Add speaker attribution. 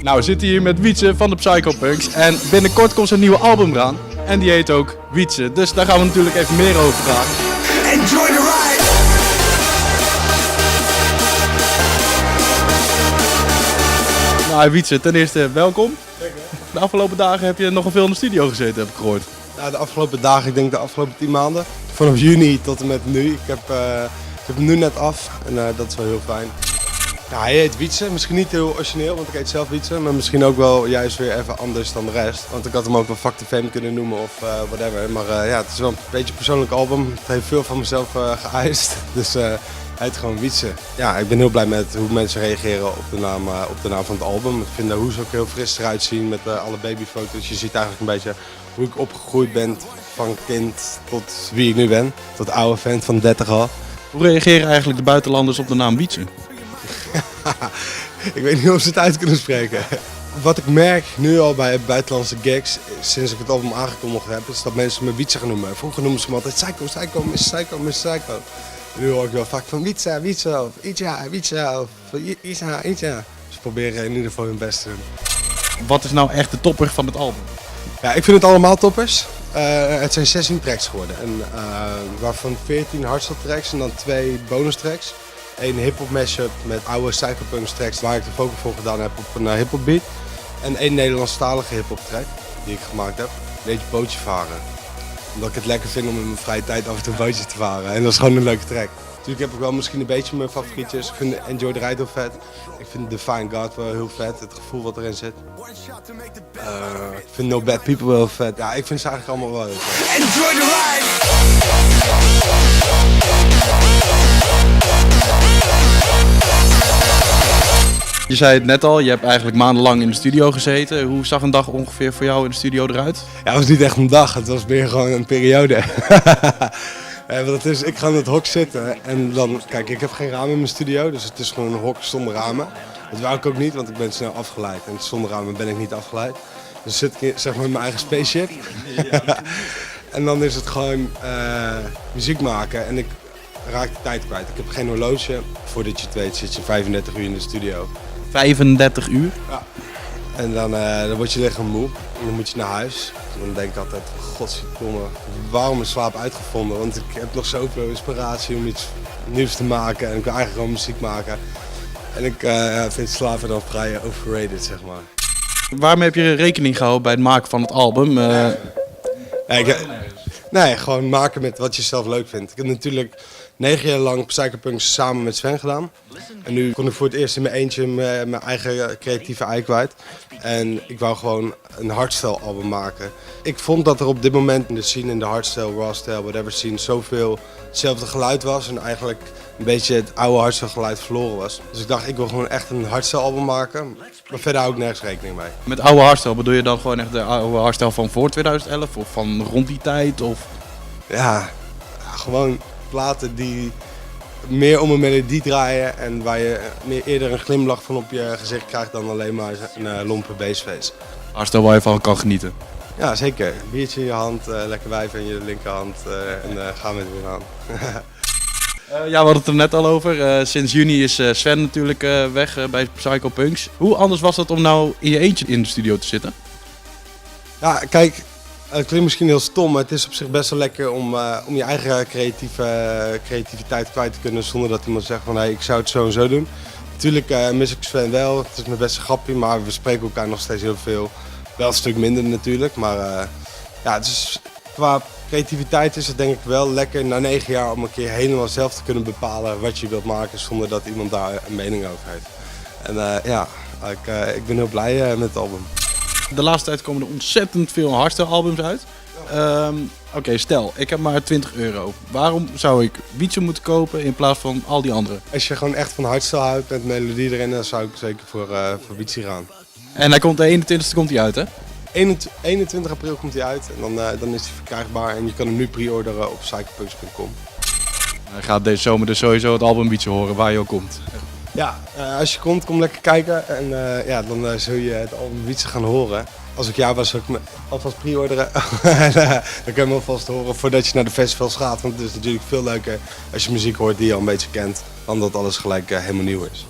Speaker 1: Nou, we zitten hier met Wietse van de Psychopunks en binnenkort komt zijn nieuwe album eraan. En die heet ook Wietse, dus daar gaan we natuurlijk even meer over vragen. Enjoy the ride! Nou, Wietse, ten eerste welkom. De afgelopen dagen heb je nogal veel in de studio gezeten, heb ik gehoord.
Speaker 2: Ja, de afgelopen dagen, ik denk de afgelopen 10 maanden. Vanaf juni tot en met nu. Ik heb hem nu net af en dat is wel heel fijn. Ja, hij heet Wietse, misschien niet heel origineel, want ik heet zelf Wietse, maar misschien ook wel juist weer even anders dan de rest. Want ik had hem ook wel Fuck the Fame kunnen noemen of whatever. Maar ja, het is wel een beetje een persoonlijk album. Het heeft veel van mezelf geëist, dus hij heet gewoon Wietse. Ja, ik ben heel blij met hoe mensen reageren op de naam van het album. Ik vind de hoes ook heel fris eruit zien met alle babyfoto's. Je ziet eigenlijk een beetje hoe ik opgegroeid ben van kind tot wie ik nu ben. Tot oude fan van 30 al.
Speaker 1: Hoe reageren eigenlijk de buitenlanders op de naam Wietse?
Speaker 2: Ik weet niet of ze het uit kunnen spreken. Wat ik merk nu al bij buitenlandse gigs, sinds ik het album aangekondigd heb, is dat mensen me Wietse gaan noemen. Vroeger noemden ze me altijd Psycho, Psycho, Miss Psycho, Miss Psycho. En nu hoor ik wel vaak van Wietse, Wietse, of Itja, Wietse, of Isa, Itja. Ze proberen in ieder geval hun best te doen.
Speaker 1: Wat is nou echt de topper van het album?
Speaker 2: Ja, ik vind het allemaal toppers. Het zijn 16 tracks geworden, en, waarvan 14 hardstyle tracks en dan 2 bonus tracks. 1 hip-hop mashup met oude Psychopunks tracks waar ik de focus voor gedaan heb op een hip-hop beat. En 1 Nederlandstalige hip-hop track die ik gemaakt heb. Een beetje bootje varen. Omdat ik het lekker vind om in mijn vrije tijd af en toe een bootje te varen. En dat is gewoon een leuke track. Natuurlijk heb ik wel misschien een beetje mijn favorietjes. Ik vind Enjoy the Ride heel vet. Ik vind Define God wel heel vet. Het gevoel wat erin zit. Ik vind No Bad People wel heel vet. Ja, ik vind ze eigenlijk allemaal wel heel vet. Enjoy the ride!
Speaker 1: Je zei het net al, je hebt eigenlijk maandenlang in de studio gezeten. Hoe zag een dag ongeveer voor jou in de studio eruit?
Speaker 2: Ja, het was niet echt een dag, het was meer gewoon een periode. Want het is, ik ga in het hok zitten en dan, kijk, ik heb geen ramen in mijn studio, dus het is gewoon een hok zonder ramen. Dat wou ik ook niet, want ik ben snel afgeleid en zonder ramen ben ik niet afgeleid. Dus zit ik zeg maar in mijn eigen spaceship. En dan is het gewoon muziek maken en ik raak de tijd kwijt. Ik heb geen horloge. Voordat je het weet zit je 35 uur in de studio.
Speaker 1: 35 uur?
Speaker 2: Ja. En dan word je lichaam moe en dan moet je naar huis. En dan denk ik altijd, godverdomme, waarom is slaap uitgevonden? Want ik heb nog zoveel inspiratie om iets nieuws te maken en ik wil eigenlijk gewoon muziek maken. En ik vind slapen dan vrij overrated, zeg maar.
Speaker 1: Waarmee heb je rekening gehouden bij het maken van het album?
Speaker 2: Nee, gewoon maken met wat je zelf leuk vindt. Ik heb natuurlijk 9 jaar lang Psychopunks samen met Sven gedaan. En nu kon ik voor het eerst in mijn eentje mijn eigen creatieve ei kwijt. En ik wou gewoon een hardstyle album maken. Ik vond dat er op dit moment in de scene, in de hardstyle, rawstyle, whatever scene, zoveel hetzelfde geluid was. En eigenlijk een beetje het oude hardstyle geluid verloren was. Dus ik dacht, ik wil gewoon echt een hardstyle album maken. Maar verder hou ik nergens rekening mee.
Speaker 1: Met oude hardstyle bedoel je dan gewoon echt de oude hardstyle van voor 2011 of van rond die tijd? Of?
Speaker 2: Ja, gewoon platen die meer om een melodie draaien en waar je meer eerder een glimlach van op je gezicht krijgt dan alleen maar een lompe bassface.
Speaker 1: Hardstyle waar je van kan genieten.
Speaker 2: Ja, zeker. Biertje in je hand, lekker wijven in je linkerhand en gaan we er weer aan.
Speaker 1: Ja, we hadden het er net al over. Sinds juni is Sven natuurlijk weg bij Psychopunks. Hoe anders was dat om nou in je eentje in de studio te zitten?
Speaker 2: Ja, kijk, het klinkt misschien heel stom, maar het is op zich best wel lekker om je eigen creativiteit kwijt te kunnen zonder dat iemand zegt van hey, ik zou het zo en zo doen. Natuurlijk mis ik Sven wel, het is mijn beste grapje, maar we spreken elkaar nog steeds heel veel. Wel een stuk minder natuurlijk, maar ja, het is, qua creativiteit is het denk ik wel lekker na 9 jaar om een keer helemaal zelf te kunnen bepalen wat je wilt maken zonder dat iemand daar een mening over heeft. En ja, ik ben heel blij met het album.
Speaker 1: De laatste tijd komen er ontzettend veel hardstyle albums uit. Oké, stel, ik heb maar €20. Waarom zou ik Wietse moeten kopen in plaats van al die andere?
Speaker 2: Als je gewoon echt van hardstyle houdt met melodie erin, dan zou ik zeker voor Wietse gaan.
Speaker 1: En hij komt de 21ste komt hij uit, hè?
Speaker 2: 21 april komt hij uit en dan is hij verkrijgbaar en je kan hem nu pre-orderen op psychopunks.com.
Speaker 1: Hij gaat deze zomer dus sowieso het album Wietse horen waar je ook komt.
Speaker 2: Ja, als je komt, kom lekker kijken en ja, dan zul je het album Wietse gaan horen. Als ik jou was, zou ik me alvast pre-orderen. Dan kun je hem alvast horen voordat je naar de festivals gaat. Want het is natuurlijk veel leuker als je muziek hoort die je al een beetje kent, dan dat alles gelijk helemaal nieuw is.